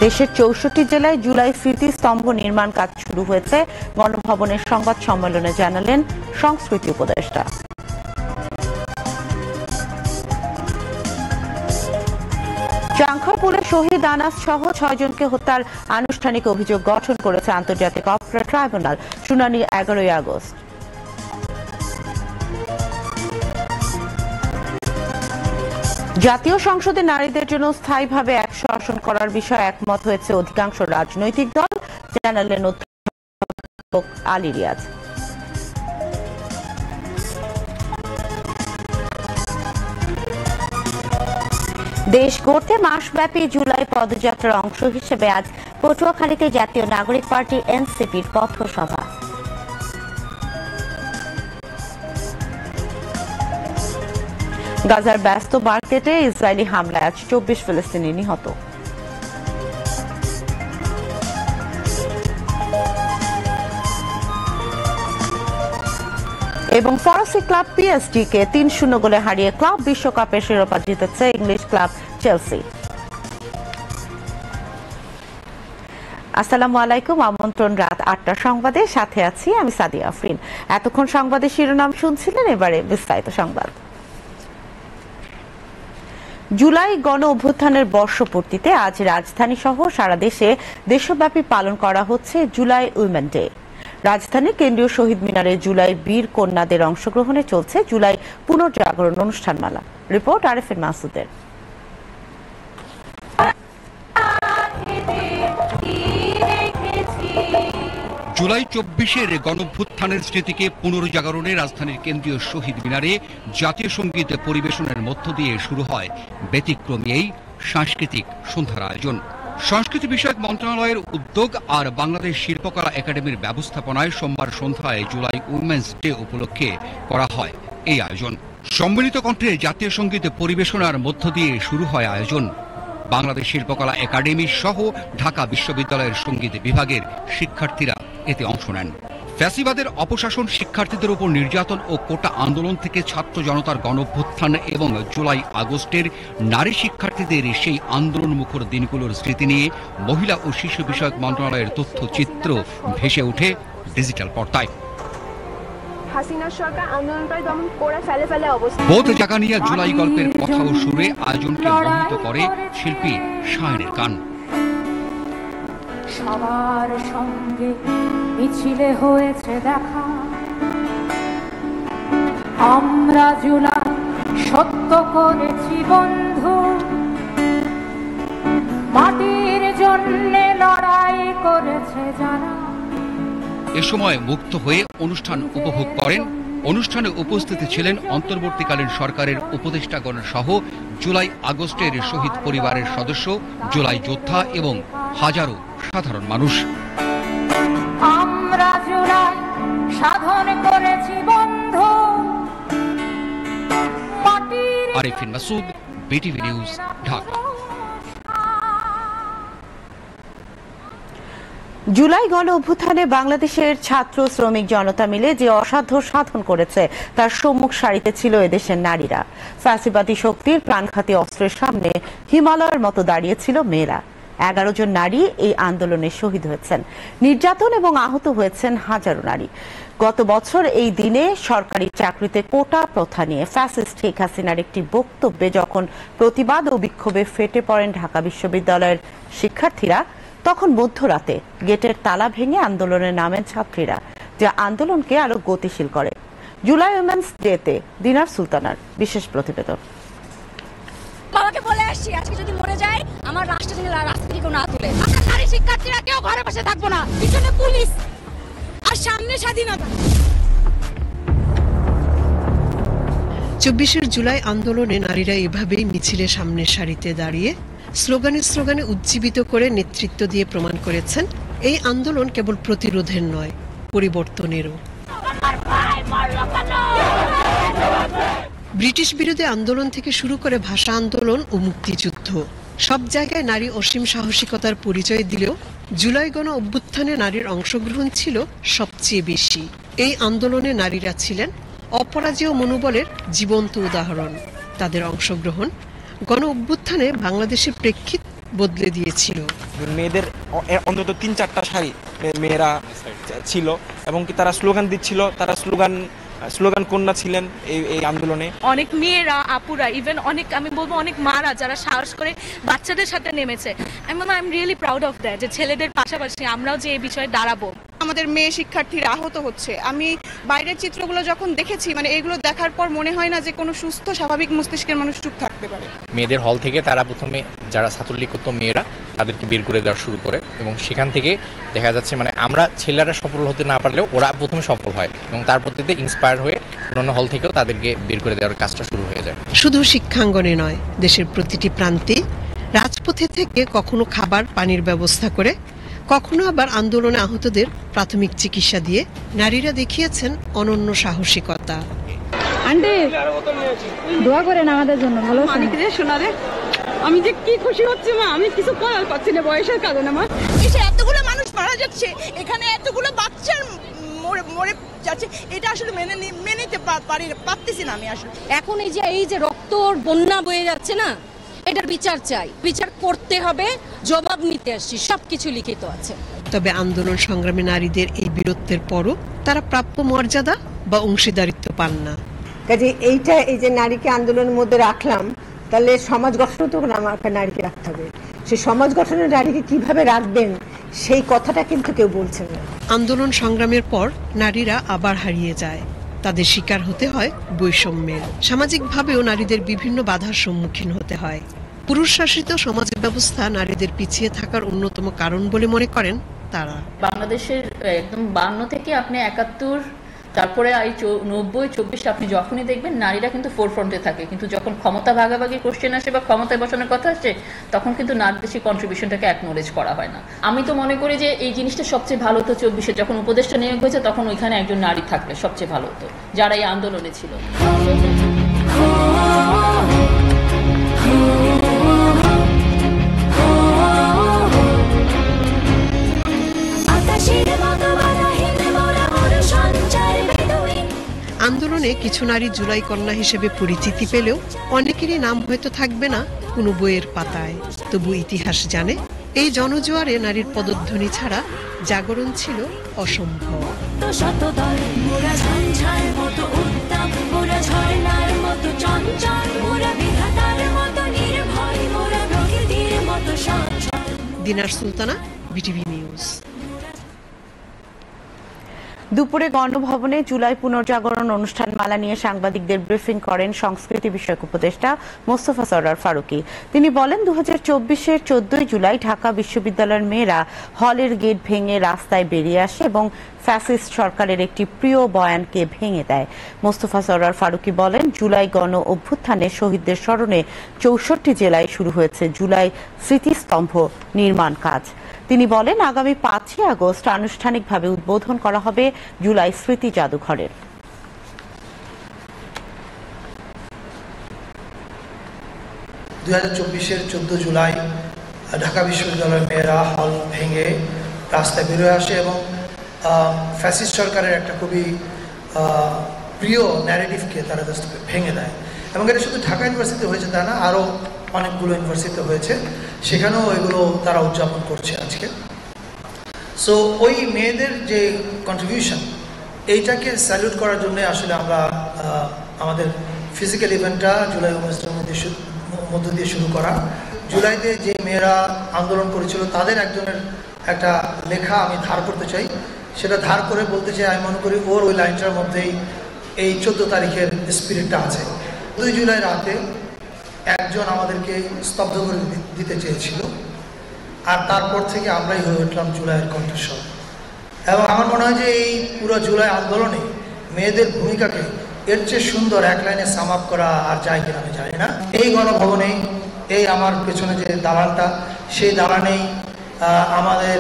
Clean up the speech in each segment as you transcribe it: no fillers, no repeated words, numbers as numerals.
দেশের ৬৪ জেলায় জুলাই স্মৃতিস্তম্ভ নির্মাণ কাজ শুরু হয়েছে। গণভবনের সংবাদ সম্মেলনে জানালেন সংস্কৃতি উপদেষ্টা। চাংখারপুরে শহীদ আনাস সহ ৬ জনকে হত্যার আনুষ্ঠানিক অভিযোগ গঠন করেছে আন্তর্জাতিক অপরাধ ট্রাইব্যুনাল। শুনানি ১১ আগস্ট। জাতীয় সংসদে নারীদের জন্য স্থায়ীভাবে ১০০ আসন করার বিষয়ে একমত হয়েছে অধিকাংশ রাজনৈতিক দল, জানালেন অধ্যাপক আলী রিয়াজ। দেশ গড়তে মাসব্যাপী জুলাই পদযাত্রার অংশ হিসেবে আজ পটুয়াখালীতে জাতীয় নাগরিক পার্টি এনসিপির পথসভা। গাজার ব্যস্ত মার্কেটে ইসরায়েলি হামলায় আজ ২৪ ফিলিস্তিনি নিহত। এবং ফরাসি ক্লাব পিএসজি কে ৩-০ গোলে হারিয়ে ক্লাব বিশ্বকাপের শিরোপা জিতেছে ইংলিশ ক্লাব চেলসি। আসসালামু আলাইকুম, আমন্ত্রণ রাত ৮টার সংবাদে, সাথে আছি আমি সাদিয়া আফরিন। এতক্ষণ সংবাদের শিরোনাম শুনছিলেন, এবারে বিস্তারিত সংবাদ। জুলাই গণ অভ্যুত্থানের বর্ষপূর্তিতে আজ রাজধানী সহ সারা দেশে দেশব্যাপী পালন করা হচ্ছে জুলাই উইমেন ডে। রাজধানীর কেন্দ্রীয় শহীদ মিনারে জুলাই বীর কন্যাদের অংশগ্রহণে চলছে জুলাই পুনর্জাগরণ অনুষ্ঠানমালা। রিপোর্ট আরেফিন মাসুদের। জুলাই ২৪-এর গণঅভ্যুত্থানের স্মৃতিকে পুনর্জাগরণে রাজধানীর কেন্দ্রীয় শহীদ মিনারে জাতীয় সঙ্গীত পরিবেশনের মধ্য দিয়ে শুরু হয় ব্যতিক্রমী এই সাংস্কৃতিক সন্ধ্যার আয়োজন। সংস্কৃতি বিষয়ক মন্ত্রণালয়ের উদ্যোগ আর বাংলাদেশ শিল্পকলা একাডেমির ব্যবস্থাপনায় সোমবার সন্ধ্যায় জুলাই উইমেন্স ডে উপলক্ষে করা হয় এই আয়োজন। সম্মিলিত কণ্ঠে জাতীয় সঙ্গীত পরিবেশনার মধ্য দিয়ে শুরু হয় আয়োজন। বাংলাদেশ শিল্পকলা একাডেমি সহ ঢাকা বিশ্ববিদ্যালয়ের সঙ্গীত বিভাগের শিক্ষার্থীরা এতে অংশ নেন। ফ্যাসিবাদের অপশাসন, শিক্ষার্থীদের উপর নির্যাতন ও কোটা আন্দোলন থেকে ছাত্র জনতার গণঅভ্যুত্থান এবং জুলাই আগস্টের নারী শিক্ষার্থীদের সেই আন্দোলনমুখর দিনগুলোর স্মৃতি নিয়ে মহিলা ও শিশু বিষয়ক মন্ত্রণালয়ের তথ্যচিত্র ভেসে ওঠে ডিজিটাল পর্দায়। বোধ জাগানিয়া জুলাই গল্পের কথা ও সুরে আয়োজনকে মোহিত করে শিল্পী শায়নের গান। সবার সঙ্গে মিছিলে হয়েছে দেখা, আমরা জুলাই সত্য করেছি বন্ধু, মাটির জন্য লড়াই করেছে যারা। এ সময় মুক্ত হয়ে অনুষ্ঠান উপভোগ করেন। অনুষ্ঠানে উপস্থিত ছিলেন অন্তর্বর্তীকালীন সরকারের উপদেষ্টাগণ সহ জুলাই আগস্টের শহীদ পরিবারের সদস্য, জুলাই যোদ্ধা এবং হাজারো সাধারণ মানুষ। আমরা জুলাই সাধন করেছি বন্ধু। Arefin Masud, BTV news, Dhaka. July গণ অভ্যুত্থানে বাংলাদেশের ছাত্র শ্রমিক জনতা মিলে যে অসাধ্য সাধন করেছে তার সম্মুখ সারিতে ছিল এদেশের নারীরা। ফ্যাসিবাদী শক্তির প্রাণঘাতী অস্ত্রের সামনে হিমালয়ের মতো দাঁড়িয়েছিল মেয়েরা। ১১ জন নারী এই আন্দোলনে শহীদ হয়েছেন। নির্যাতন এবং আহত হয়েছেন হাজারো নারী। গত বছর এই দিনে সরকারি চাকরিতে কোটা প্রথা নিয়ে ফ্যাসিস্ট শেখ হাসিনার একটি বক্তব্যে যখন প্রতিবাদ ও বিক্ষোভে ফেটে পড়েন ঢাকা বিশ্ববিদ্যালয়ের শিক্ষার্থীরা, তখন মধ্যরাতে গেটের তালা ভেঙে আন্দোলনে নামেন ছাত্রীরা, যা আন্দোলনকে আরো গতিশীল করে। জুলাই উইমেন্স ডেতে দিনার সুলতানার বিশেষ প্রতিবেদন। বাবাকে বলে আসছি, আজকে যদি মরে যায় আমার রাষ্ট্র থেকে রাস্তা থেকে না তুলে, আমরা নারী শিক্ষার্থীরা কেউ ঘরে বসে থাকবো না। পিছনে পুলিশ আর সামনে স্বাধীনতা। ২৪ জুলাই আন্দোলনে নারীরা এভাবেই মিছিলের সামনের সারিতে দাঁড়িয়ে স্লোগানে উজ্জীবিত করে নেতৃত্ব দিয়ে প্রমাণ করেছেন এই আন্দোলন কেবল প্রতিরোধের নয়, পরিবর্তনেরও। ব্রিটিশ বিরোধী আন্দোলন থেকে শুরু করে ভাষা আন্দোলন ও মুক্তিযুদ্ধ, সব জায়গায় নারী অসীম সাহসিকতার পরিচয় দিলেও জুলাই গণ অভ্যুত্থানে নারীর অংশগ্রহণ ছিল সবচেয়ে বেশি। এই আন্দোলনে নারীরা ছিলেন অপরাজেয় মনোবলের জীবন্ত উদাহরণ। তাদের অংশগ্রহণ গণ অভ্যুত্থানে বাংলাদেশের প্রেক্ষিত বদলে দিয়েছিল। মেয়েদের অন্তত 3-4টা শাড়ি মেয়েরা ছিল এবং কি তারা স্লোগান দিচ্ছিল, তারা স্লোগান কন্যা ছিলেন এই আন্দোলনে। অনেক মেয়েরা, আপুরা, ইভেন অনেক, আমি বলবো অনেক মারা যারা সাহস করে বাচ্চাদের সাথে নেমেছে। I am really proud of that, যে ছেলেদের পাশাপাশি আমরাও যে এই বিষয়ে দাঁড়াবো। আমাদের মেয়ে শিক্ষার্থীরা আহত হচ্ছে। আমি বাইরের চিত্রগুলো যখন দেখেছি, মানে এগুলো দেখার পর মনে হয় না যে কোনো সুস্থ স্বাভাবিক মস্তিষ্কের মানুষ চুপ থাকতে পারে। মেয়েদের হল থেকে তারা প্রথমে যারা ছাত্রলীগ করতো মেয়েরা তাদেরকে বের করে দেওয়া শুরু করে এবং সেখান থেকে দেখা যাচ্ছে মানে আমরা ছেলেরা সফল হতে না পারলেও ওরা প্রথমে সফল হয় এবং তার প্রতিতে ইন্সপায়ার হয়ে অন্যান্য হল থেকেও তাদেরকে বের করে দেওয়ার কাজটা শুরু হয়ে যায়। শুধু শিক্ষাঙ্গনে নয়, দেশের প্রতিটি প্রান্তে রাজপথে থেকে কখনো খাবার পানির ব্যবস্থা করে, কখনো আবার আন্দোলনে আহতদের প্রাথমিক চিকিৎসা দিয়ে নারীরা দেখিয়েছেন অনন্য সাহসিকতা। আন্টি দোয়া করেন আমাদের জন্য, ভালো শোনারে আমি যে কি খুশি হচ্ছে মা, আমি কিছু করার পাচ্ছি না বয়সের কারণে। মা এতগুলো মানুষ মারা যাচ্ছে, এখানে এতগুলো বাচ্চার মরে যাচ্ছে, এটা আসলে মেনে নিতে পারতেছি না আমি আসলে। এখন এই যে রক্তর বন্যা বয়ে যাচ্ছে না, এটার বিচার চাই, বিচার করতে হবে, জবাব নিতে আসছি, সবকিছু লিখিত আছে। তবে আন্দোলন সংগ্রামী নারীদের এই বীরত্বের পরও তারা প্রাপ্য মর্যাদা বা অংশীদারিত্ব পান না। কাজে এই যে নারীকে আন্দোলনের মধ্যে রাখলাম, তাহলে সমাজ গঠনও তো আমাকে নারীকে রাখতে হবে। সেই সমাজ গঠনের নারীকে কিভাবে রাখবেন সেই কথাটা কিন্তু কেউ বলছেন না। আন্দোলন সংগ্রামের পর নারীরা আবার হারিয়ে যায়, তাদের শিকার হতে হয় বৈষম্যের। সামাজিকভাবেও নারীদের বিভিন্ন বাধার সম্মুখীন হতে হয়। পুরুষ শাসিত সমাজ ব্যবস্থা নারীদের পিছিয়ে থাকার অন্যতম কারণ বলে মনে করেন তারা। বাংলাদেশের একদম 52 থেকে আপনি 71, তারপরে 90-24 আপনি যখনই দেখবেন নারীরা কিন্তু ফোরফ্রন্টে থাকে, কিন্তু যখন ক্ষমতা ভাগাভাগি কোশ্চেন আসে বা ক্ষমতায় বসানোর কথা আসছে তখন কিন্তু নারীদের সেই কন্ট্রিবিউশনটাকে অ্যাকনোলেজ করা হয় না। আমি তো মনে করি যে এই জিনিসটা সবচেয়ে ভালো হতো 24-এ যখন উপদেষ্টা নিয়োগ হয়েছে, তখন ওইখানে একজন নারী থাকলে সবচেয়ে ভালো হতো, যারা এই আন্দোলনে ছিল। আন্দোলনে কিছু নারী জুলাই কন্যা হিসেবে পরিচিতি পেলেও অনেকেরই নাম হয়তো থাকবে না কোনো বইয়ের পাতায়। তবু ইতিহাস জানে এই জনজোয়ারে নারীর পদধ্বনি ছাড়া জাগরণ ছিল অসম্ভব। দিনার সুলতানা, বিটিভি নিউজ। দুপুরে গণভবনে জুলাই পুনর্জাগরণ অনুষ্ঠান মালা নিয়ে সাংবাদিকদের ব্রিফিং করেন সংস্কৃতি বিষয়ক উপদেষ্টা মোস্তফা সরোয়ার ফারুকী। তিনি বলেন, 2024-এর 14 জুলাই ঢাকা বিশ্ববিদ্যালয়ের মেয়েরা হলের গেট ভেঙে রাস্তায় বেরিয়ে আসে এবং ফ্যাসিস্ট সরকারের একটি প্রিয় বয়ানকে ভেঙে দেয়। মোস্তফা সরোয়ার ফারুকী বলেন, জুলাই গণ অভ্যুত্থানে শহীদদের স্মরণে 64 জেলায় শুরু হয়েছে জুলাই স্মৃতিস্তম্ভ নির্মাণ কাজ। তিনি বলেন, আগামী 5 আগস্ট আনুষ্ঠানিকভাবে উদ্বোধন করা হবে জুলাই স্মৃতি জাদুঘরের। 2024-এর 14 জুলাই ঢাকা বিশ্ববিদ্যালয়ের মেয়েরা হল ভেঙে রাস্তায় বেরোয় আসে এবং ফ্যাসিস্ট সরকারের একটা খুবই প্রিয় ন্যারেটিভকে তারা জাস্ট ভেঙে দেয়। এবং এটা শুধু ঢাকা ইউনিভার্সিটিতে হয়েছে তা না, আরও অনেকগুলো ইউনিভার্সিটিতে হয়েছে, সেখানেও এগুলো তারা উদযাপন করছে আজকে। সো ওই মেয়েদের যে কন্ট্রিবিউশন, এইটাকে স্যালুট করার জন্য আসলে আমরা আমাদের ফিজিক্যাল ইভেন্টটা জুলাই অনুষ্ঠানের মধ্য দিয়ে শুরু করা। জুলাইতে যে মেয়েরা আন্দোলন করেছিল তাদের একজনের একটা লেখা আমি ধার করতে চাই, সেটা ধার করে বলতে চাই, আমি মনে করি ওর ওই লাইনটার মধ্যেই এই 14 তারিখের স্পিরিটটা আছে। 2 জুলাই রাতে একজন আমাদেরকে স্তব্ধ করে দিতে চেয়েছিল, আর তারপর থেকে আমরাই হয়ে উঠলাম জুলাইয়ের কণ্ঠস্বর। এবং আমার মনে হয় যে এই পুরো জুলাই আন্দোলনে মেয়েদের ভূমিকাকে এর চেয়ে সুন্দর এক লাইনে সাম আপ করা আর যায় কিনা আমি জানি না। এই গণভবনেই, এই আমার পেছনে যে দালানটা, সেই দালানেই আমাদের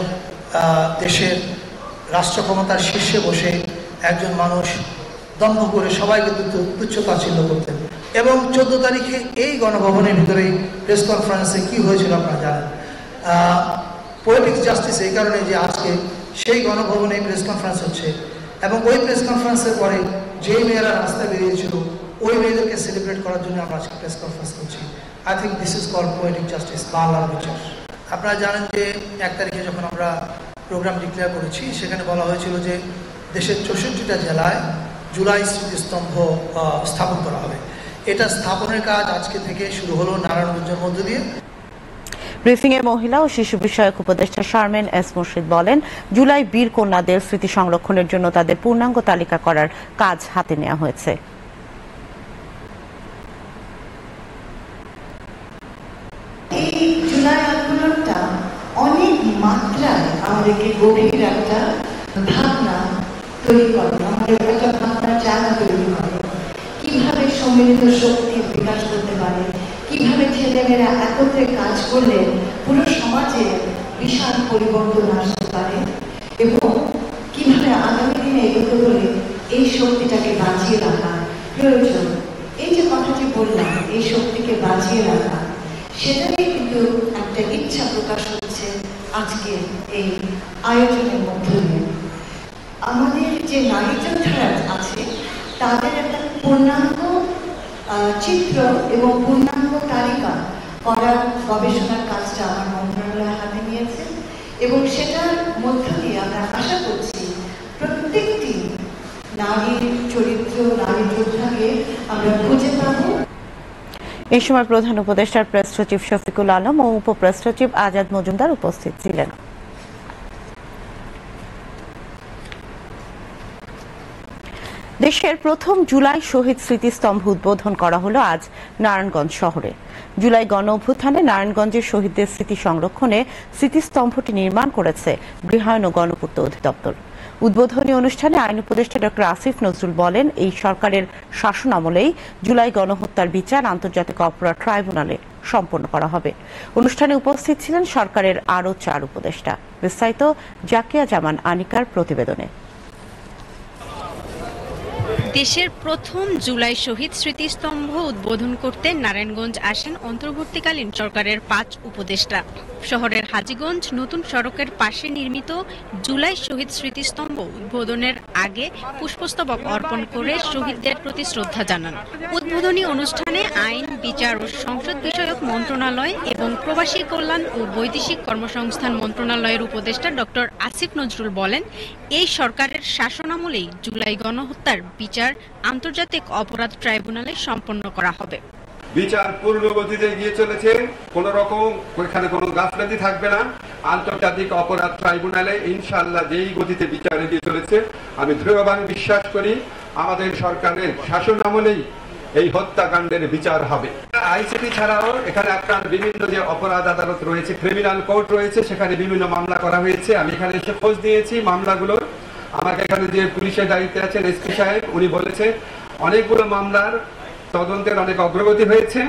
দেশের রাষ্ট্র ক্ষমতার শীর্ষে বসে একজন মানুষ দম্ভ করে সবাইকে তুচ্ছ তাচ্ছিল্য করতেন। এবং 14 তারিখে এই গণভবনের ভিতরেই প্রেস কনফারেন্সে কি হয়েছিল আপনারা জানেন। পলিটিক্স জাস্টিস এই কারণে যে আজকে সেই গণভবনে প্রেস কনফারেন্স হচ্ছে এবং ওই প্রেস কনফারেন্সের পরে যেই মেয়েরা রাস্তায় বেরিয়েছিল ওই মেয়েদেরকে সেলিব্রেট করার জন্য আমরা আজকে প্রেস কনফারেন্স করছি। I think this is called poetic justice, বাংলার বিচার। আপনারা জানেন যে 1 তারিখে যখন আমরা প্রোগ্রাম ডিক্লেয়ার করেছি সেখানে বলা হয়েছিল যে দেশের 64টা জেলায় জুলাই স্মৃতিস্তম্ভ স্থাপন করা হবে। এটা স্থাপনের কাজ আজকে থেকে শুরু হলো নারায়ণগঞ্জের মধ্য দিয়ে। ব্রিফিংয়ে মহিলা ও শিশু বিষয়ক উপদেষ্টা শারমিন এস মুর্শিদ বলেন, জুলাই বীর কন্যাদের স্মৃতি সংরক্ষণের জন্য তাদের পূর্ণাঙ্গ তালিকা করার কাজ হাতে নেওয়া হয়েছে। এই জুলাই আন্দোলনটা অনেক মাত্রায় আমাদেরকে গভীর একটা ভাবনা তৈরি করে, আমাদের একটা ভাবনার জায়গা তৈরি করে, কিভাবে সম্মিলিত শক্তির বিকাশ করতে পারে, কিভাবে ছেলেমেয়েরা একত্রে কাজ করলে পুরো সমাজে বিশাল পরিবর্তন আসতে পারে এবং কিভাবে আগামী দিনে এগোতে হলে এই শক্তিটাকে বাঁচিয়ে রাখা প্রয়োজন। এই যে কথাটি বললাম, এই শক্তিকে বাঁচিয়ে রাখা, সেটাই কিন্তু একটা ইচ্ছা প্রকাশ হচ্ছে আজকে এই আয়োজনের মধ্য দিয়ে। আমাদের যে নারী যোদ্ধারা আছে তাদের একটা পূর্ণাঙ্গ চিত্র এবং পূর্ণাঙ্গ তালিকা করার গবেষণার কাজটা আমার মন্ত্রণালয় হাতে নিয়েছে এবং সেটার মধ্য দিয়ে আমরা আশা করছি প্রত্যেকটি নারীর চরিত্র, নারী যোদ্ধাকে আমরা খুঁজে পাবো। এই সময় প্রধান উপদেষ্টার প্রেস সচিব শফিকুল আলম ও উপপ্রেস সচিব আজাদ মজুমদার উপস্থিত ছিলেন। দেশের প্রথম জুলাই শহীদ স্মৃতিস্তম্ভ উদ্বোধন করা হলো আজ নারায়ণগঞ্জ শহরে। জুলাই গণ অভ্যুত্থানে নারায়ণগঞ্জের শহীদদের স্মৃতি সংরক্ষণে স্মৃতিস্তম্ভটি নির্মাণ করেছে গৃহায়ণ ও গণপূর্ত অধিদপ্তর। উদ্বোধনী অনুষ্ঠানে আইন উপদেষ্টা ডক্টর আসিফ নজরুল বলেন, এই সরকারের শাসনামলেই জুলাই গণহত্যার বিচার আন্তর্জাতিক অপরাধ ট্রাইব্যুনালে সম্পন্ন করা হবে। অনুষ্ঠানে উপস্থিত ছিলেন সরকারের আরও 4 উপদেষ্টা। বিস্তারিত জাকিয়া জামান আনিকার প্রতিবেদনে। দেশের প্রথম জুলাই শহীদ স্মৃতিস্তম্ভ উদ্বোধন করতে নারায়ণগঞ্জ আসেন অন্তর্বর্তীকালীন সরকারের 5 উপদেষ্টা। শহরের হাজীগঞ্জ নতুন সড়কের পাশে নির্মিত জুলাই শহীদ স্মৃতিস্তম্ভ উদ্বোধনের আগে পুষ্পস্তবক অর্পণ করে শহীদদের প্রতি শ্রদ্ধা জানান। উদ্বোধনী অনুষ্ঠানে আইন, বিচার ও সংসদ বিষয়ক মন্ত্রণালয় এবং প্রবাসী কল্যাণ ও বৈদেশিক কর্মসংস্থান মন্ত্রণালয়ের উপদেষ্টা ডক্টর আসিফ নজরুল বলেন, এই সরকারের শাসনামলেই জুলাই গণহত্যার বিচার আন্তর্জাতিক অপরাধ ট্রাইব্যুনালে সম্পন্ন করা হবে। বিচার পূর্ণ গতিতে এগিয়ে চলেছে, কোন রকম ওইখানে কোনো গাফলাতি থাকবে না। আন্তর্জাতিক অপরাধ ট্রাইব্যুনালে ইনশাআল্লাহ যেই গতিতে বিচার এগিয়ে চলেছে, আমি দৃঢ়ভাবে বিশ্বাস করি আমাদের সরকারের শাসনামলেই এই হত্যাকাণ্ডের বিচার হবে। আইসিটি ছাড়াও এখানে আপনার বিভিন্ন যে অপরাধ আদালত রয়েছে, ক্রিমিনাল কোর্ট রয়েছে, সেখানে বিভিন্ন মামলা করা হয়েছে। আমি এখানে এসে খোঁজ দিয়েছি মামলাগুলোর। আমাকে এখানে যে পুলিশের দায়িত্বে আছেন এসপি সাহেব, উনি বলেছে অনেকগুলো মামলার তদন্তের অনেক অগ্রগতি হয়েছে।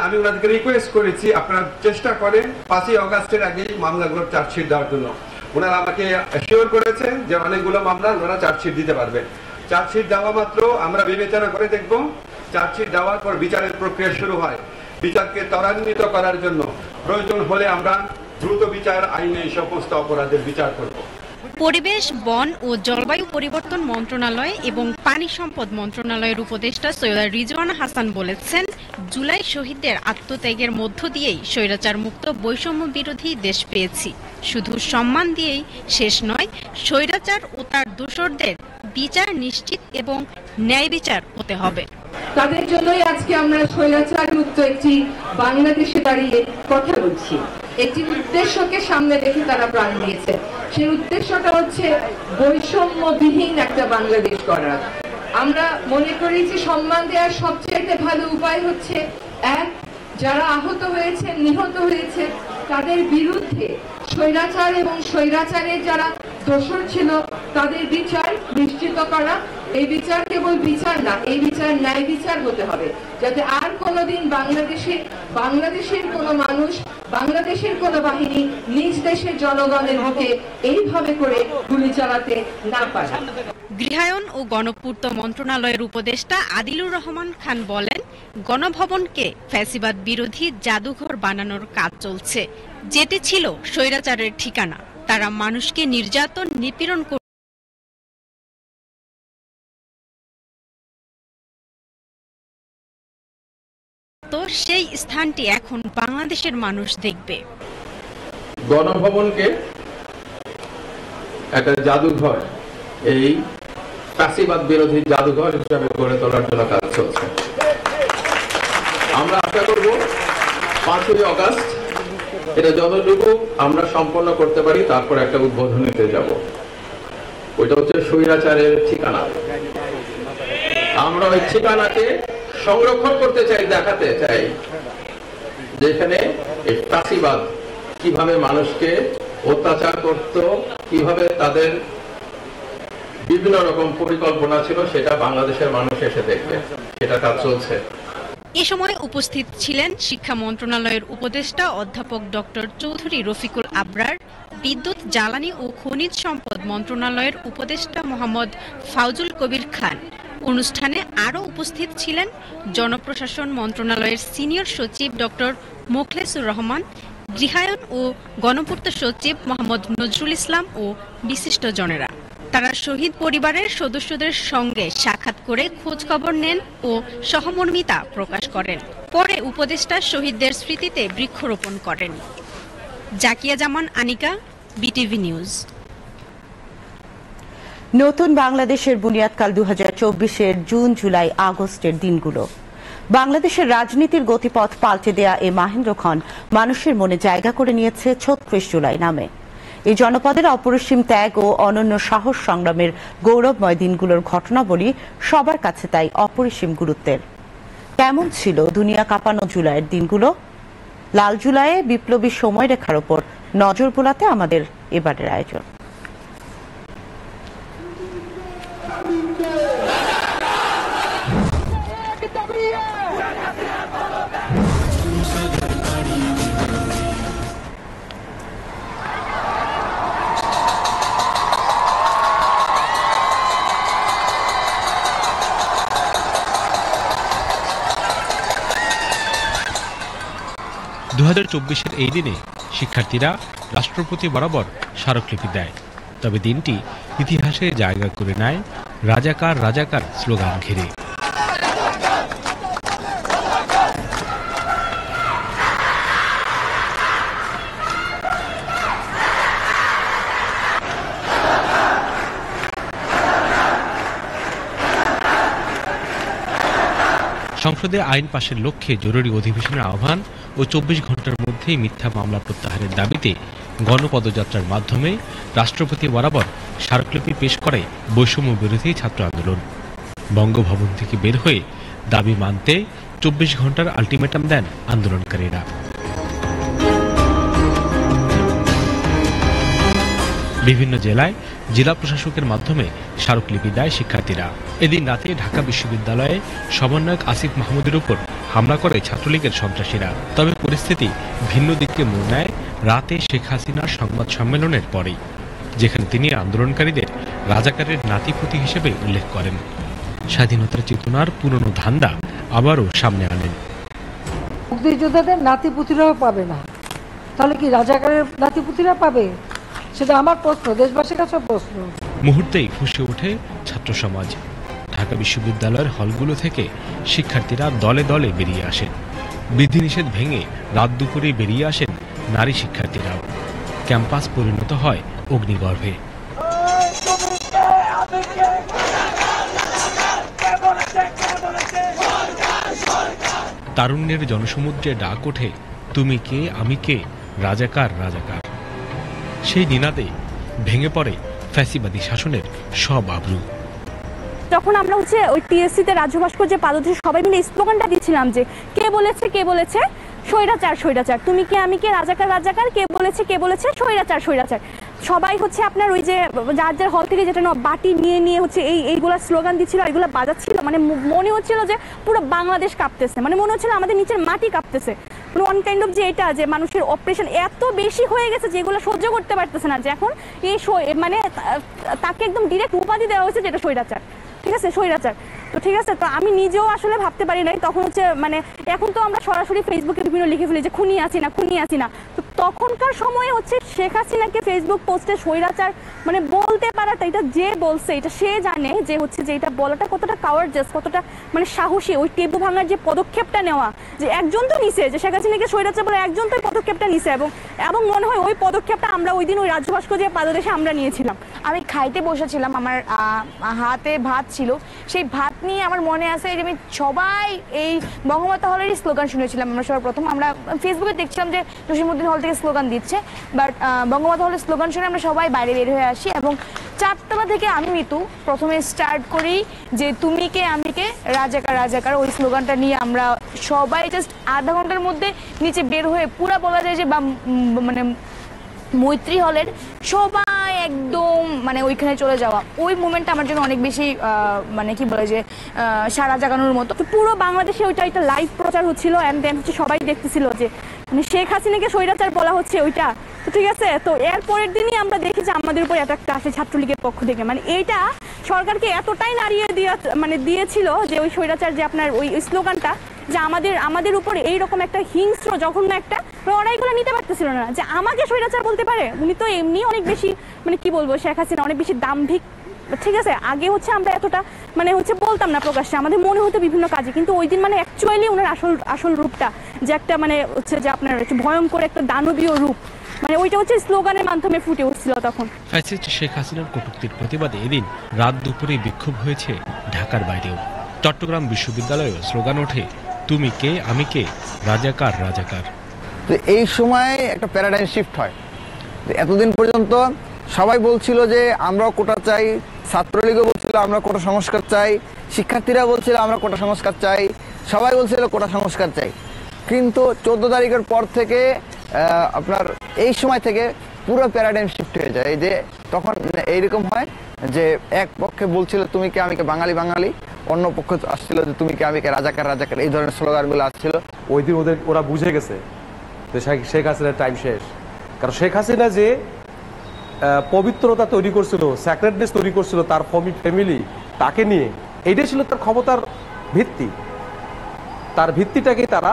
আমি ওনাদেরকে রিকোয়েস্ট করেছি আপনারা চেষ্টা করেন 5ই অগাস্টের আগেই মামলাগুলোর চার্জশিট দেওয়ার জন্য। ওনারা আমাকে অ্যাসিওর করেছেন যে অনেকগুলো মামলা ওনারা চার্জশিট দিতে পারবে। চার্জশিট দেওয়া মাত্র আমরা বিবেচনা করে দেখব, চার্জশিট দেওয়ার পর বিচারের প্রক্রিয়া শুরু হয়। বিচারকে ত্বরান্বিত করার জন্য প্রয়োজন হলে আমরা দ্রুত বিচার আইনে এই সমস্ত অপরাধের বিচার করব। পরিবেশ, বন ও জলবায়ু পরিবর্তন মন্ত্রণালয় এবং পানি সম্পদ মন্ত্রণালয়ের উপদেষ্টা সৈয়দা রিজওয়ানা হাসান বলেছেন, জুলাই শহীদদের আত্মত্যাগের মধ্য দিয়েই স্বৈরাচার মুক্ত বৈষম্য বিরোধী দেশ পেয়েছি। শুধু সম্মান দিয়েই শেষ নয়, স্বৈরাচার ও তার দোসরদের বিচার নিশ্চিত এবং ন্যায় বিচার হতে হবে। তাদের জন্যই আজকে আমরা স্বৈরাচার মুক্ত একটি বাংলাদেশে দাঁড়িয়ে কথা বলছি। একটি উদ্দেশ্যকে সামনে রেখে তারা প্রাণ দিয়েছে। সেই উদ্দেশ্যটা হচ্ছে বৈষম্যবিহীন একটা বাংলাদেশ করা। আমরা মনে করি যে সম্মান দেওয়ার সবচেয়ে ভালো উপায় হচ্ছে, এক, যারা আহত হয়েছে, নিহত হয়েছে, তাদের বিরুদ্ধে স্বৈরাচার এবং স্বৈরাচারের যারা দোষর ছিল তাদের বিচার নিশ্চিত করা। এই বিচার কেবল বিচার না, এই বিচার ন্যায় বিচার হতে হবে, যাতে আর কোনোদিন বাংলাদেশের কোনো মানুষ, বাংলাদেশের কোনো বাহিনী নিজ দেশের জনগণের বুকে এইভাবে করে গুলি চালাতে না পারে। গৃহায়ণ ও গণপূর্ত মন্ত্রণালয়ের উপদেষ্টা আদিলুর রহমান খান বলেন, গণভবনকে ফ্যাসিবাদ বিরোধী জাদুঘর বানানোর কাজ চলছে, যেটি ছিল স্বৈরাচারের ঠিকানা। তারা মানুষকে নির্যাতন, নিপীড়ন সেই স্থানটি এখন বাংলাদেশের মানুষ দেখবে। গণভবনকে একটা জাদুঘর, এই ফ্যাসিবাদ বিরোধী জাদুঘর হিসাবে গড়ে তোলার জন্য কাজ চলছে। আমরা আশা করব 5ই আগস্ট এটা যতটুকু আমরা সম্পন্ন করতে পারি, তারপর একটা উদ্বোধনীতে যাব। ওইটা হচ্ছে স্বৈরাচারের ঠিকানা। আমরা ওই ঠিকানাকে সংরক্ষণ করতে চাই, দেখাতে চাই যেখানে এই ফ্যাসিবাদ কিভাবে মানুষকে অত্যাচার করত, কিভাবে তাদের বিভিন্ন রকম পরিকল্পনা ছিল, সেটা বাংলাদেশের মানুষ এসে দেখবে। সেটা কাজ চলছে। এ সময় উপস্থিত ছিলেন শিক্ষা মন্ত্রণালয়ের উপদেষ্টা অধ্যাপক ডক্টর চৌধুরী রফিকুল আবরার, বিদ্যুৎ, জ্বালানি ও খনিজ সম্পদ মন্ত্রণালয়ের উপদেষ্টা মোহাম্মদ ফাউজুল কবির খান। অনুষ্ঠানে আরও উপস্থিত ছিলেন জনপ্রশাসন মন্ত্রণালয়ের সিনিয়র সচিব ডক্টর মোখলেসুর রহমান, গৃহায়ন ও গণপূর্ত সচিব মোহাম্মদ নজরুল ইসলাম ও বিশিষ্টজনেরা। তারা শহীদ পরিবারের সদস্যদের সঙ্গে সাক্ষাৎ করে খোঁজ খবর নেন ও সহমর্মিতা প্রকাশ করেন। পরে উপদেষ্টা শহীদদের স্মৃতিতে বৃক্ষরোপণ করেন। জাকিয়া জামান, আনিকা, বিটিভি নিউজ। নতুন বাংলাদেশের বুনিয়াদকাল 2024-এর জুন, জুলাই, আগস্টের দিনগুলো। বাংলাদেশের রাজনীতির গতিপথ পাল্টে দেয়া এই মাহেন্দ্রক্ষণ মানুষের মনে জায়গা করে নিয়েছে 36 জুলাই নামে। এই জনপদের অপরিসীম ত্যাগ ও অনন্য সাহস সংগ্রামের গৌরবময় দিনগুলোর ঘটনাবলী সবার কাছে তাই অপরিসীম গুরুত্বের। কেমন ছিল দুনিয়া কাঁপানো জুলাইয়ের দিনগুলো? লাল জুলাইয়ে বিপ্লবী সময়রেখার ওপর নজর বোলাতে আমাদের এবারের আয়োজন। এই দিনে শিক্ষার্থীরা রাষ্ট্রপতি বরাবর স্মারকলিপি দেয়। তবে দিনটি ইতিহাসে জায়গা করে নেয় রাজাকার রাজাকার স্লোগান ঘিরে। সংসদে আইন পাশের লক্ষ্যে জরুরি অধিবেশনের আহ্বান ও 24 ঘন্টার মধ্যেই মিথ্যা মামলা প্রত্যাহারের দাবিতে গণপদযাত্রার মাধ্যমে রাষ্ট্রপতি বরাবর স্মারকলিপি পেশ করে বৈষম্য বিরোধী ছাত্র আন্দোলন। বঙ্গভবন থেকে বের হয়ে দাবি মানতে 24 ঘন্টার আলটিমেটাম দেন আন্দোলনকারীরা। বিভিন্ন জেলায় জেলা প্রশাসকের মাধ্যমে স্মারকলিপি দেয় শিক্ষার্থীরা। এদিন রাতে ঢাকা বিশ্ববিদ্যালয়ে সমন্বয়ক আসিফ মাহমুদের উপর হামলা করে ছাত্রলীগের সন্ত্রাসীরা। তবে পরিস্থিতি ভিন্ন দিকে মোড় নেয় রাতে শেখ হাসিনার সংবাদ সম্মেলনের পরেই, যেখানে তিনি আন্দোলনকারীদের রাজাকারের নাতিপুতি হিসেবে উল্লেখ করেন। স্বাধীনতার চেতনার পুরনো ধান্দা আবারও সামনে আনেন। মুক্তিযোদ্ধাদের নাতিপুতিরাও পাবে না, তাহলে কি রাজাকারের নাতিপুতিরা পাবে? সেটা আমার প্রশ্ন, দেশবাসীর কাছে প্রশ্ন। মুহূর্তেই ফুঁসে ওঠে ছাত্র সমাজ। ঢাকা বিশ্ববিদ্যালয়ের হলগুলো থেকে শিক্ষার্থীরা দলে দলে বেরিয়ে আসেন। বিধিনিষেধ ভেঙে রাত দুপুরে বেরিয়ে আসেন নারী শিক্ষার্থীরাও। ক্যাম্পাস পরিণত হয় অগ্নিগর্ভে। তারুণ্যের জনসমুদ্রে ডাক ওঠে, তুমি কে আমি কে, রাজাকার রাজাকার। সেই নিনাদে ভেঙে পড়ে ফ্যাসিবাদী শাসনের সব আবরু। যখন আমরা ওই টিএসসিতে রাজ্য ভাস্কর্যে পাদদেশে সবাই মিলে স্লোগানটা দিচ্ছিলাম যে কে বলেছে স্বৈরাচার স্বৈরাচার, তুমি কে আমি কে, রাজাকার রাজাকার, কে বলেছে স্বৈরাচার স্বৈরাচার। সবাই আপনার ওই যে যার হল থেকে যেটা বাটি নিয়ে এইগুলা স্লোগান দিচ্ছিল, এইগুলো বাজাচ্ছিল। মানে মনে হচ্ছিল যে পুরো বাংলাদেশ কাঁপতেছে, মানে মনে হচ্ছিল আমাদের নিচের মাটি কাঁপতেছে। ওয়ান কাইন্ড অফ যে এটা যে মানুষের অপারেশন এত বেশি হয়ে গেছে যেগুলো সহ্য করতে পারতেছে না, যে এখন এই মানে তাকে একদম ডিরেক্ট উপাধি দেওয়া হয়েছে যেটা স্বৈরাচার। ঠিক আছে, স্বৈরাচার। তো ঠিক আছে, তো আমি নিজেও আসলে ভাবতে পারি নাই তখন মানে এখন তো আমরা সরাসরি ফেসবুকে বিভিন্ন লিখে ফেলি যে খুনি আছি না। তো তখনকার সময়ে শেখ হাসিনাকে ফেসবুক পোস্টে স্বৈরাচার মানে বলতে পারাটা, এটা যে বলছে এটা সে জানে যে হচ্ছে যে এটা বলাটা কতটা কাওয়ার্ডাস, কতটা মানে সাহসী। ওই টেবু ভাঙার যে পদক্ষেপটা নেওয়া, যে একজন তো নিছে, যে শেখ হাসিনাকে স্বৈরাচার বলে একজন তো পদক্ষেপটা নিছে, এবং মনে হয় ওই পদক্ষেপটা আমরা ওই দিন ওই রাজ্য ভাস্কর্যের পাদদেশে আমরা নিয়েছিলাম। আমি খাইতে বসেছিলাম, আমার হাতে ভাত ছিল, সেই ভাত নিয়ে আমার মনে আছে যে আমি সবাই এই বঙ্গমাতা হলেরই স্লোগান শুনেছিলাম। আমরা সবার প্রথম আমরা ফেসবুকে দেখছিলাম যে জসীমউদ্দিন হল থেকে স্লোগান দিচ্ছে, বাট বঙ্গমাতা হলের স্লোগান শুনে আমরা সবাই বাইরে বের হয়ে আসি এবং চারতলা থেকে আমি মিতু প্রথমে স্টার্ট করি যে তুমি কে আমি কে রাজাকার রাজাকার, ওই স্লোগানটা নিয়ে আমরা সবাই জাস্ট আধা ঘন্টার মধ্যে নিচে বের হয়ে পুরা বলা যায় যে মানে মৈত্রী হলের সবাই একদম মানে ওইখানে চলে যাওয়া, ওই মুভমেন্টটা আমার জন্য অনেক বেশি মানে কি বলে যে সারা জাগানোর মতো। তো পুরো বাংলাদেশে ওইটা একটা লাইভ প্রচার হচ্ছিল, অ্যান্ড দেন হচ্ছে সবাই দেখতেছিল যে মানে শেখ হাসিনাকে স্বৈরাচার বলা হচ্ছে ওইটা। তো ঠিক আছে, তো এর পরের দিনই আমরা দেখি যে আমাদের উপর অ্যাটাকটা আসে ছাত্রলীগের পক্ষ থেকে। মানে এইটা সরকারকে এতটাই নাড়িয়ে দিয়েছিল যে ওই স্বৈরাচার যে আপনার ওই স্লোগানটা, যে আমাদের উপরে এইরকম একটা হিংস্র জঘন্য একটা, ওরা এগুলো নিতে পারতেছিল না যে আমাকে স্বৈরাচার বলতে পারে। উনি তো এমনি অনেক বেশি মানে কি বলবো, শেখ হাসিনা অনেক বেশি দাম্ভিক। ঠিক আছে, আগে হচ্ছে আমরা এতটা মানে হচ্ছে বলতাম না প্রকাশ্যে, আমাদের মনে হতো বিভিন্ন কাজে, কিন্তু ওই দিন মানে অ্যাকচুয়ালি ওনার আসল রূপটা যে একটা মানে হচ্ছে যে আপনার একটু ভয়ঙ্কর একটা দানবীয় রূপ, মানে ওইটা হচ্ছে স্লোগানের মাধ্যমে ফুটে উঠছিল তখন। ফ্যাসিস্ট শেখ হাসিনার কটূক্তির প্রতিবাদে এদিন রাত দুপুরে বিক্ষোভ হয়েছে ঢাকার বাইরেও। চট্টগ্রাম বিশ্ববিদ্যালয়েও স্লোগান ওঠে তুমি কে আমি কে রাজাকার রাজাকার। তো এই সময় একটা প্যারাডাইম শিফট হয়। এতদিন পর্যন্ত সবাই বলছিল যে আমরাও কোটা চাই, ছাত্রলীগও বলছিল আমরা কোটা সংস্কার চাই, শিক্ষার্থীরা বলছিল আমরা কোটা সংস্কার চাই, সবাই বলছিল কোটা সংস্কার চাই। কিন্তু 14 তারিখের পর থেকে আপনার এই সময় থেকে পুরো প্যারাডাইম শিফট হয়ে যায়। যে তখন এইরকম হয় যে এক পক্ষে বলছিল তুমি কে আমি কে বাঙালি বাঙালি, অন্য পক্ষ আসছিল যে তুমি কে আমি কে রাজাকার রাজাকার, এই ধরনের স্লোগানগুলো আসছিল। ওই দিন ওরা বুঝে গেছে যে শেখ হাসিনার টাইম শেষ। কারণ শেখ হাসিনা যে পবিত্রতা তৈরি করছিল, স্যাক্রেডনেস তৈরি করছিল তার ফ্যামিলি তাকে নিয়ে, এইটাই ছিল তার ক্ষমতার ভিত্তি। তার ভিত্তিটাকেই তারা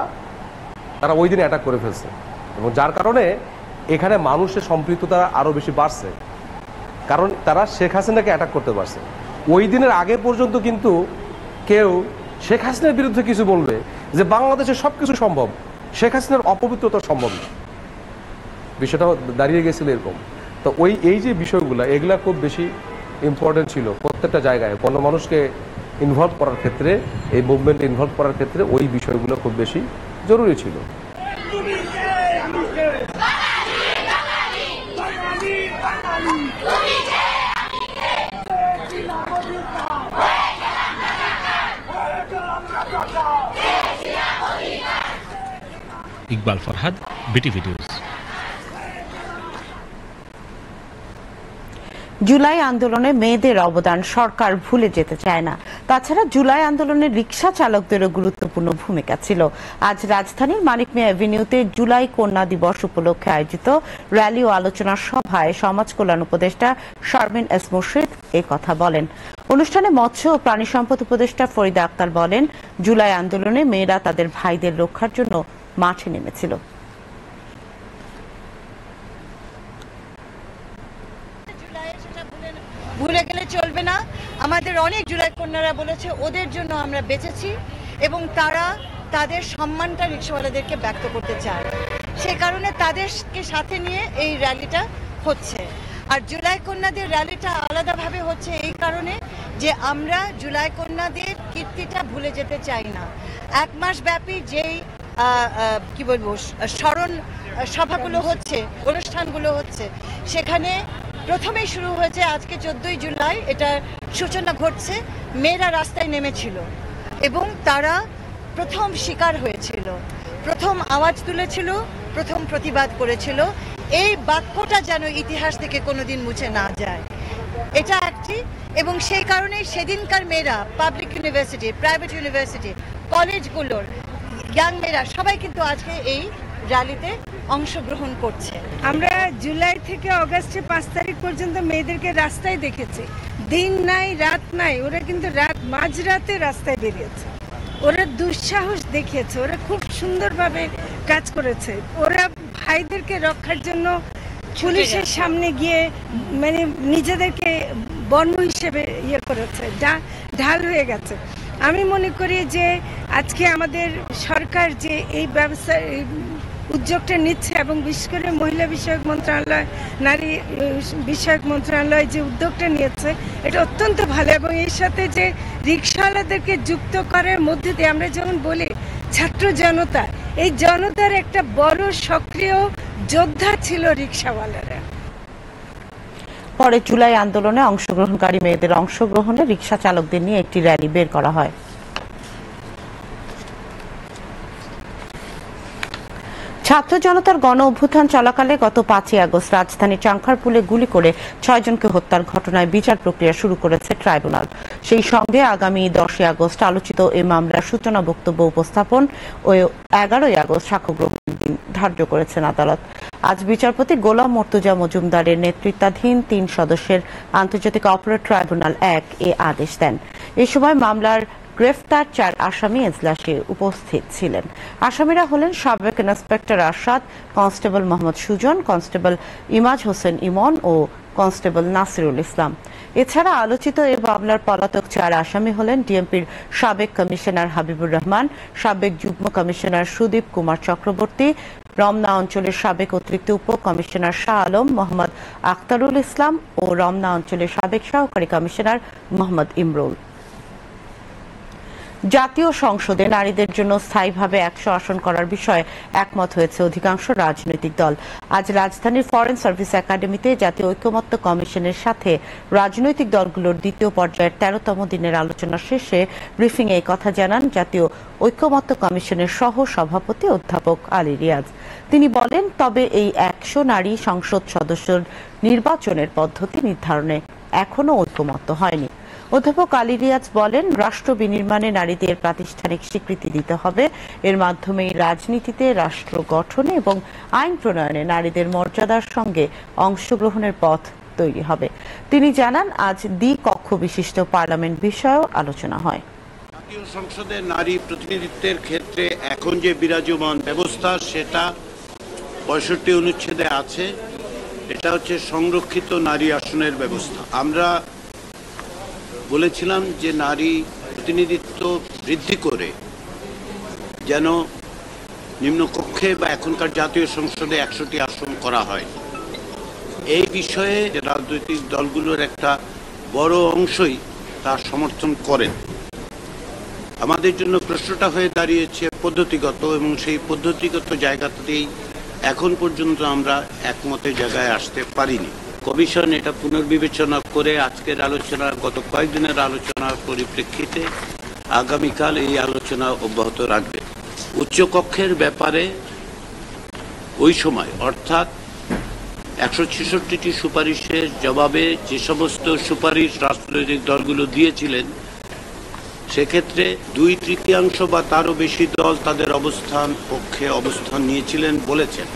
ওই দিন অ্যাটাক করে ফেলছে, এবং যার কারণে এখানে মানুষের সম্পৃক্ততা আরও বেশি বাড়ছে, কারণ তারা শেখ হাসিনাকে অ্যাটাক করতে পারছে। ওই দিনের আগে পর্যন্ত কিন্তু কেউ শেখ হাসিনার বিরুদ্ধে কিছু বলবে যে বাংলাদেশে সব কিছু সম্ভব, শেখ হাসিনার অপবিত্রতা সম্ভব না, বিষয়টা দাঁড়িয়ে গেছিল এরকম। তো এই যে বিষয়গুলো এগুলা খুব বেশি ইম্পর্টেন্ট ছিল প্রত্যেকটা জায়গায় গণমানুষকে ইনভলভ করার ক্ষেত্রে, এই মুভমেন্টে ইনভলভ করার ক্ষেত্রে ওই বিষয়গুলো খুব বেশি জরুরি ছিল। Iqbal Farhad, BTV news. July আন্দোলনে মেয়েদের অবদান সরকার ভুলে যেতে চায় না। তাছাড়া জুলাই আন্দোলনে রিকশা চালকদেরও গুরুত্বপূর্ণ ভূমিকা ছিল। আজ রাজধানীর মানিক মিয়া এভিনিউতে জুলাই কন্যা দিবস উপলক্ষে আয়োজিত র্যালি ও আলোচনা সভায় সমাজ কল্যাণ উপদেষ্টা শারমিন এস মুর্শিদ এ কথা বলেন। অনুষ্ঠানে মৎস্য ও প্রাণী সম্পদ উপদেষ্টা ফরিদা আক্তার বলেন, জুলাই আন্দোলনে মেয়েরা তাদের ভাইদের রক্ষার জন্য মাঠে নেমেছিল। ভুলে গেলে চলবে না। আমাদের অনেক জুলাই কন্যারা বলেছে ওদের জন্য আমরা বেঁচেছি, এবং তারা তাদের সম্মানটা রিকশাওয়ালাদেরকে ব্যক্ত করতে চায়, সে কারণে তাদেরকে সাথে নিয়ে এই র্যালিটা হচ্ছে। আর জুলাই কন্যাদের র্যালিটা আলাদাভাবে হচ্ছে এই কারণে যে আমরা জুলাই কন্যাদের কীর্তিটা ভুলে যেতে চাই না। 1 মাস ব্যাপী যেই কি বলবো স্মরণ সভাগুলো হচ্ছে, অনুষ্ঠানগুলো হচ্ছে, সেখানে প্রথমেই শুরু হয়েছে আজকে 14ই জুলাই, এটা সূচনা ঘটছে। মেয়েরা রাস্তায় নেমেছিল এবং তারা প্রথম শিকার হয়েছিল, প্রথম আওয়াজ তুলেছিল, প্রথম প্রতিবাদ করেছিল। এই বাক্যটা যেন ইতিহাস থেকে কোনোদিন মুছে না যায়, এটা একটি। এবং সেই কারণেই সেদিনকার মেয়েরা পাবলিক ইউনিভার্সিটি, প্রাইভেট ইউনিভার্সিটি, কলেজগুলোর ইয়াং মেয়েরা সবাই কিন্তু আজকে এই র্যালিতে অংশগ্রহণ করছে। আমরা জুলাই থেকে অগাস্টে 5 তারিখ পর্যন্ত মেয়েদেরকে রাস্তায় দেখেছি, দিন নাই রাত নাই, ওরা কিন্তু মাঝরাতে রাস্তায় বেরিয়েছে, ওরা দুঃসাহস দেখিয়েছে, ওরা খুব সুন্দরভাবে কাজ করেছে। ওরা ভাইদেরকে রক্ষার জন্য পুলিশের সামনে গিয়ে মানে নিজেদেরকে বর্ণ হিসেবে ইয়ে করেছে, ঢাল হয়ে গেছে। আমি মনে করি যে আজকে আমাদের সরকার যে এই ব্যবস্থা উদ্যোগটা নিচ্ছে এবং বিশেষ করে মহিলা বিষয়ক মন্ত্রণালয়, নারী বিষয়ক মন্ত্রণালয় যে উদ্যোগটা নিয়েছে এটা অত্যন্ত ভালো। এবং এর সাথে যে রিক্সাওয়ালাদেরকে যুক্ত করার মধ্যে দিয়ে আমরা যেমন বলি ছাত্র জনতা, এই জনতার একটা বড় সক্রিয় যোদ্ধা ছিল রিক্সাওয়ালারা। পরে জুলাই আন্দোলনে অংশগ্রহণকারী মেয়েদের অংশগ্রহণে রিক্সা চালকদের নিয়ে একটি র্যালি বের করা হয়। ছাত্র জনতার গণ অভ্যুত্থান চলাকালে গত 5ই আগস্ট রাজধানীর চাংখারপুলে গুলি করে 6 জনকে হত্যার ঘটনায় বিচার প্রক্রিয়া শুরু করেছে ট্রাইব্যুনাল। সেই সঙ্গে আগামী 10ই আগস্ট আলোচিত এই মামলার সূচনা বক্তব্য উপস্থাপন ও 11ই আগস্ট সাক্ষ্য গ্রহণের দিন ধার্য করেছেন আদালত। আজ বিচারপতি গোলাম মর্তুজা মজুমদারের নেতৃত্বাধীন 3 সদস্যের আন্তর্জাতিক অপরাধ ট্রাইব্যুনাল 1 এ আদেশ দেন। এ সময় মামলার গ্রেফতার 4 আসামি এজলাসে উপস্থিত ছিলেন। আসামিরা হলেন সাবেক inspector Arshad, constable Mohammad Sujon, constable Imaj Hossain Emon ও কনস্টেবল নাসিরুল ইসলাম। এছাড়া আলোচিত এই মামলার পলাতক 4 আসামি হলেন ডিএমপির সাবেক কমিশনার হাবিবুর রহমান, সাবেক যুগ্ম কমিশনার সুদীপ কুমার চক্রবর্তী, রমনা অঞ্চলের সাবেক অতিরিক্ত উপ কমিশনার শাহ আলম মোহাম্মদ আখতারুল ইসলাম ও রমনা অঞ্চলের সাবেক সহকারী কমিশনার মোহাম্মদ ইমরুল। জাতীয় সংসদে নারীদের জন্য স্থায়ীভাবে 100 আসন করার বিষয়ে একমত হয়েছে অধিকাংশ রাজনৈতিক দল। আজ রাজধানীর ফরেন সার্ভিস একাডেমিতে জাতীয় ঐকমত্য কমিশনের সাথে রাজনৈতিক দলগুলোর দ্বিতীয় পর্যায়ের 13তম দিনের আলোচনা শেষে ব্রিফিংয়ে এই কথা জানান জাতীয় ঐকমত্য কমিশনের সহ সভাপতি অধ্যাপক আলী রিয়াজ। তিনি বলেন, তবে এই 100 নারী সংসদ সদস্যের নির্বাচনের পদ্ধতি নির্ধারণে এখনো ঐকমত্য হয়নি। অধ্যাপক আলী রিয়াজ বলেন, রাষ্ট্র বিনির্মাণে নারীদের প্রাতিষ্ঠানিক স্বীকৃতি দিতে হবে। এর মাধ্যমেই রাজনীতিতে, রাষ্ট্র গঠনে এবং আইন প্রণয়নে নারীদের মর্যাদার সঙ্গে অংশগ্রহণের পথ তৈরি হবে। তিনি জানান, আজ দ্বিকক্ষ বিশিষ্ট পার্লামেন্ট বিষয়েও আলোচনা হয়। জাতীয় সংসদে নারী প্রতিনিধিত্বের ক্ষেত্রে এখন যে বিরাজমান ব্যবস্থা সেটা 65 অনুচ্ছেদে আছে। এটা হচ্ছে সংরক্ষিত নারী আসনের ব্যবস্থা। আমরা বলেছিলাম যে নারী প্রতিনিধিত্ব বৃদ্ধি করে যেন নিম্নকক্ষে বা এখনকার জাতীয় সংসদে 100টি আসন করা হয়। এই বিষয়ে রাজনৈতিক দলগুলোর একটা বড় অংশই তার সমর্থন করেন। আমাদের জন্য প্রশ্নটা হয়ে দাঁড়িয়েছে পদ্ধতিগত, এবং সেই পদ্ধতিগত জায়গাতেই এখন পর্যন্ত আমরা একমতের জায়গায় আসতে পারিনি। কমিশন এটা পুনর্বিবেচনা করে আজকের আলোচনা, গত কয়েকদিনের আলোচনার পরিপ্রেক্ষিতে আগামীকাল এই আলোচনা অব্যাহত রাখবে। উচ্চকক্ষের ব্যাপারে ওই সময় অর্থাৎ 166টি সুপারিশের জবাবে যে সমস্ত সুপারিশ রাজনৈতিক দলগুলো দিয়েছিলেন, সেক্ষেত্রে 2/3 বা তারও বেশি দল তাদের অবস্থান পক্ষে অবস্থান নিয়েছিলেন বলেছেন।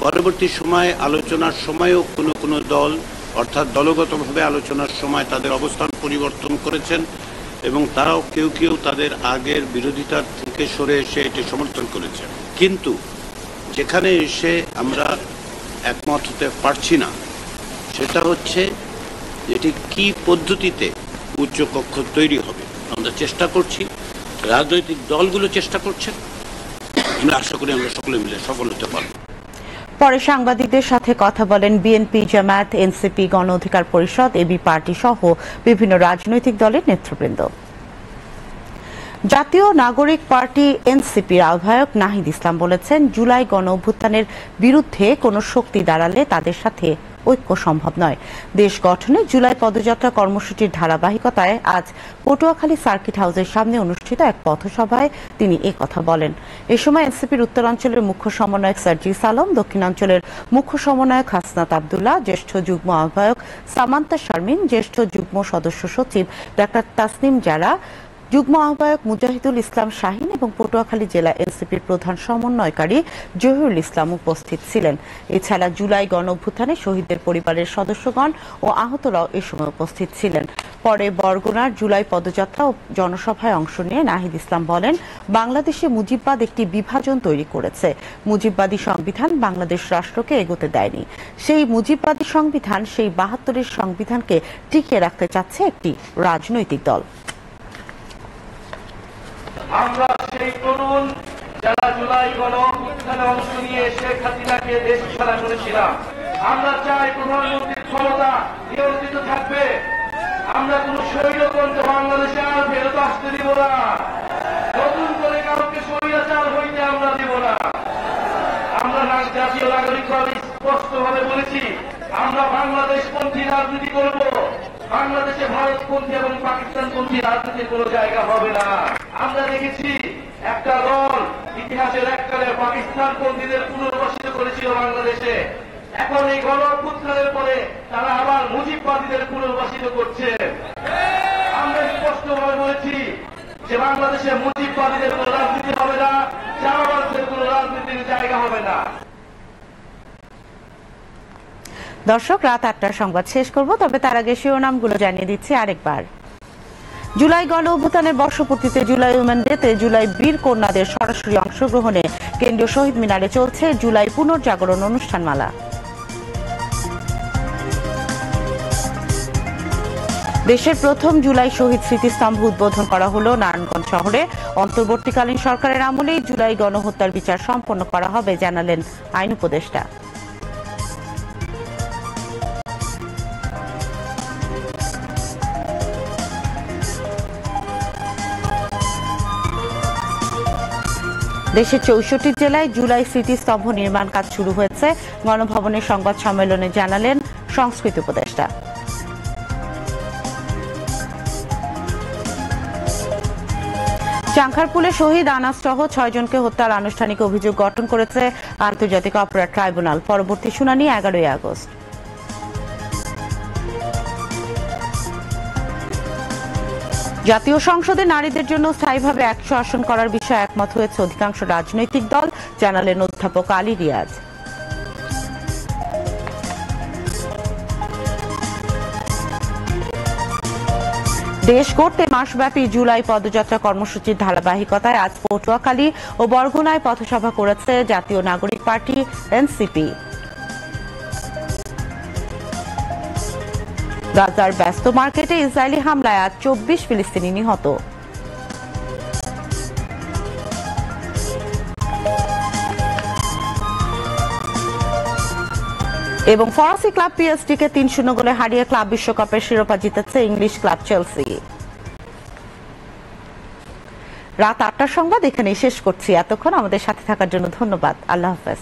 পরবর্তী সময়ে আলোচনার সময়ও কোনো দল অর্থাৎ দলগতভাবে আলোচনার সময় তাদের অবস্থান পরিবর্তন করেছেন এবং তারাও কেউ তাদের আগের বিরোধিতার থেকে সরে এসে এটি সমর্থন করেছেন। কিন্তু যেখানে এসে আমরা একমত হতে পারছি না সেটা হচ্ছে এটি কি পদ্ধতিতে উচ্চকক্ষ তৈরি হবে। আমরা চেষ্টা করছি, রাজনৈতিক দলগুলো চেষ্টা করছেন, আমরা আশা করি আমরা সকলে মিলে সফল হতে পারব। পরে সাংবাদিকদের সাথে কথা বলেন বিএনপি, জামায়াত, এনসিপি, গণ অধিকার পরিষদ, এবি পার্টি সহ বিভিন্ন রাজনৈতিক দলের নেতৃবৃন্দ। জাতীয় নাগরিক পার্টি এনসিপির আহ্বায়ক নাহিদ ইসলাম বলেছেন, জুলাই গণ অভ্যুত্থানের বিরুদ্ধে কোনো শক্তি দাঁড়ালে তাদের সাথে ঐক্য সম্ভব নয়। দেশ গঠনে জুলাই পদযাত্রা কর্মসূচির ধারাবাহিকতায় আজ পটুয়াখালী সার্কিট হাউসের সামনে অনুষ্ঠিত এক পথসভায় তিনি কথা বলেন। এ সময় এনসিপির উত্তরাঞ্চলের মুখ্য সমন্বয়ক সার্জিস আলম, দক্ষিণাঞ্চলের মুখ্য সমন্বয়ক হাসনাত আবদুল্লাহ, জ্যেষ্ঠ যুগ্ম আহ্বায়ক সামান্তা শারমিন, জ্যেষ্ঠ যুগ্ম সদস্য সচিব ডাক্তার তাসনিম জারা, যুগ্ম আহ্বায়ক মুজাহিদুল ইসলাম শাহীন এবং পটুয়াখালী জেলা এনসিপির প্রধান সমন্বয়কারী জহিরুল ইসলাম উপস্থিত ছিলেন। এছাড়া জুলাই গণঅভ্যুত্থানে শহীদদের পরিবারের সদস্যগণ ও আহতরাও এ সময় উপস্থিত ছিলেন। পরে বরগুনার জুলাই পদযাত্রা ও জনসভায় অংশ নিয়ে নাহিদ ইসলাম বলেন, বাংলাদেশে মুজিববাদ একটি বিভাজন তৈরি করেছে। মুজিববাদী সংবিধান বাংলাদেশ রাষ্ট্রকে এগোতে দেয়নি। সেই মুজিববাদী সংবিধান, সেই ৭২-এর সংবিধানকে টিকিয়ে রাখতে চাচ্ছে একটি রাজনৈতিক দল। আমরা সেই তরুণ যারা জুলাই গণঅভ্যুত্থানে অংশ নিয়ে শেখ হাসিনাকে দেশ ছাড়া করেছিলাম। আমরা চাই প্রধানমন্ত্রীর ক্ষমতা নিয়ন্ত্রিত থাকবে। আমরা কোন স্বৈরতন্ত্র বাংলাদেশে আর ফেরত আসতে দিব না। নতুন করে কাউকে স্বৈরাচার হইতে আমরা দিব না। আমরা জাতীয় নাগরিক দল স্পষ্টভাবে বলেছি, আমরা বাংলাদেশপন্থী রাজনীতি করব। বাংলাদেশে ভারতপন্থী এবং পাকিস্তানপন্থী রাজনীতির কোন জায়গা হবে না। আমরা দেখেছি একটা দল ইতিহাসের এককালে পাকিস্তানপন্থীদের পুনর্বাসিত করেছিল বাংলাদেশে। এখন এই গণঅভ্যুত্থানের পরে তারা আবার মুজিববাদীদের পুনর্বাসিত করছে। আমরা স্পষ্টভাবে বলেছি যে বাংলাদেশে মুজিববাদীদের কোন রাজনীতি হবে না, জামায়াতের কোন রাজনীতির জায়গা হবে না। দর্শক, রাত ৮টার সংবাদ শেষ করব, তবে তার আগে শিরোনামগুলো জানিয়ে দিচ্ছি আরেকবার। জুলাই গণঅভ্যুত্থানের বর্ষপূর্তিতে জুলাই উইমেন ডেতে জুলাই বীর কন্যাদের সরাসরি অংশগ্রহণে কেন্দ্রীয় শহীদ মিনারে চলছে জুলাই পুনর্জাগরণ অনুষ্ঠানমালা। দেশের প্রথম জুলাই শহীদ স্মৃতিস্তম্ভ উদ্বোধন করা হলো নারায়ণগঞ্জ শহরে। অন্তর্বর্তীকালীন সরকারের আমলেই জুলাই গণহত্যার বিচার সম্পন্ন করা হবে, জানালেন আইন উপদেষ্টা। দেশের ৬৪ জেলায় জুলাই স্মৃতিস্তম্ভ নির্মাণ কাজ শুরু হয়েছে। গণভবনের সংবাদ সম্মেলনে জানালেন সংস্কৃতি উপদেষ্টা। চাংখারপুলে শহীদ আনাস সহ ৬ জনকে হত্যার আনুষ্ঠানিক অভিযোগ গঠন করেছে আন্তর্জাতিক অপরাধ ট্রাইব্যুনাল। পরবর্তী শুনানি ১১ই আগস্ট। জাতীয় সংসদে নারীদের জন্য স্থায়ীভাবে ১০০ আসন করার বিষয়ে একমত হয়েছে অধিকাংশ রাজনৈতিক দল, জানালেন অধ্যাপক আলী রিয়াজ। দেশ গড়তে মাসব্যাপী জুলাই পদযাত্রা কর্মসূচির ধারাবাহিকতায় আজ পটুয়াখালী ও বরগুনায় পথসভা করেছে জাতীয় নাগরিক পার্টি এনসিপি। গাজার ব্যস্ত মার্কেটে ইসরায়েলি হামলায় আজ ২৪ ফিলিস্তিনি নিহত। এবং ফরাসি ক্লাব পিএসজিকে ৩-০ গোলে হারিয়ে ক্লাব বিশ্বকাপের শিরোপা জিতেছে ইংলিশ ক্লাব চেলসি। রাত ৮টার সংবাদ এখানেই শেষ করছি। এতক্ষণ আমাদের সাথে থাকার জন্য ধন্যবাদ। আল্লাহ হাফেজ।